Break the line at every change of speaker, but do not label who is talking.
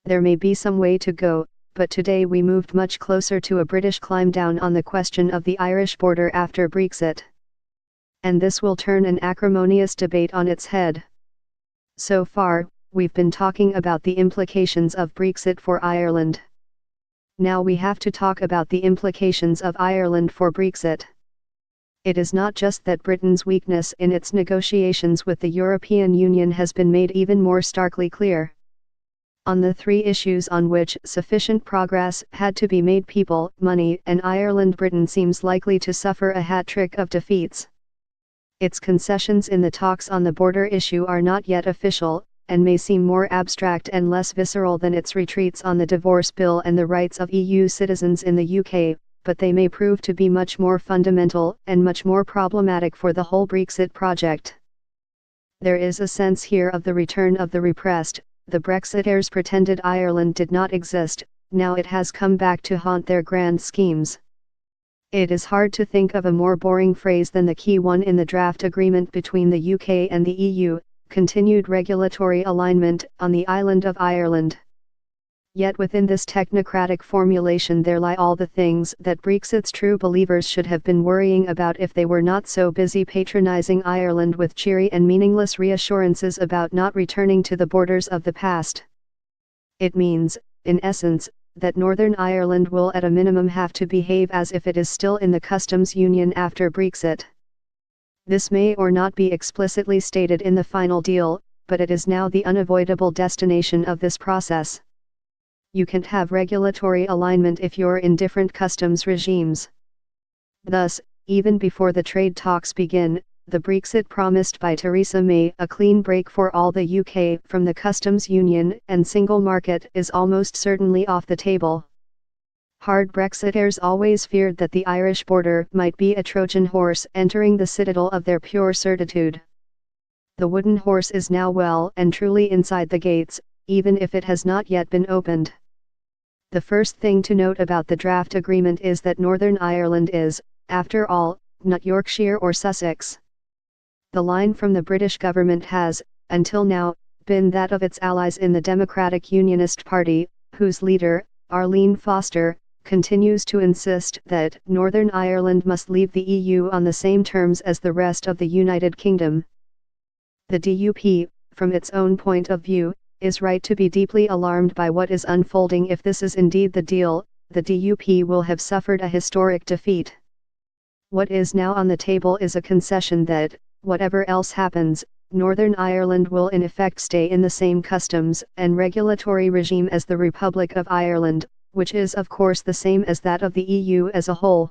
There may be some way to go, but today we moved much closer to a British climb down on the question of the Irish border after Brexit. And this will turn an acrimonious debate on its head. So far, we've been talking about the implications of Brexit for Ireland. Now we have to talk about the implications of Ireland for Brexit. It is not just that Britain's weakness in its negotiations with the European Union has been made even more starkly clear. On the three issues on which sufficient progress had to be made, people, money, and Ireland, Britain seems likely to suffer a hat-trick of defeats. Its concessions in the talks on the border issue are not yet official, and may seem more abstract and less visceral than its retreats on the divorce bill and the rights of EU citizens in the UK, but they may prove to be much more fundamental and much more problematic for the whole Brexit project. There is a sense here of the return of the repressed. The Brexiters pretended Ireland did not exist, now it has come back to haunt their grand schemes. It is hard to think of a more boring phrase than the key one in the draft agreement between the UK and the EU, continued regulatory alignment on the island of Ireland. Yet within this technocratic formulation there lie all the things that Brexit's true believers should have been worrying about if they were not so busy patronizing Ireland with cheery and meaningless reassurances about not returning to the borders of the past. It means, in essence, that Northern Ireland will at a minimum have to behave as if it is still in the customs union after Brexit. This may or not be explicitly stated in the final deal, but it is now the unavoidable destination of this process. You can't have regulatory alignment if you're in different customs regimes. Thus, even before the trade talks begin, the Brexit promised by Theresa May, a clean break for all the UK from the customs union and single market, is almost certainly off the table. Hard Brexiters always feared that the Irish border might be a Trojan horse entering the citadel of their pure certitude. The wooden horse is now well and truly inside the gates, even if it has not yet been opened. The first thing to note about the draft agreement is that Northern Ireland is, after all, not Yorkshire or Sussex. The line from the British government has, until now, been that of its allies in the Democratic Unionist Party, whose leader, Arlene Foster, continues to insist that Northern Ireland must leave the EU on the same terms as the rest of the United Kingdom. The DUP, from its own point of view, is right to be deeply alarmed by what is unfolding. If this is indeed the deal, the DUP will have suffered a historic defeat. What is now on the table is a concession that, whatever else happens, Northern Ireland will in effect stay in the same customs and regulatory regime as the Republic of Ireland, which is of course the same as that of the EU as a whole.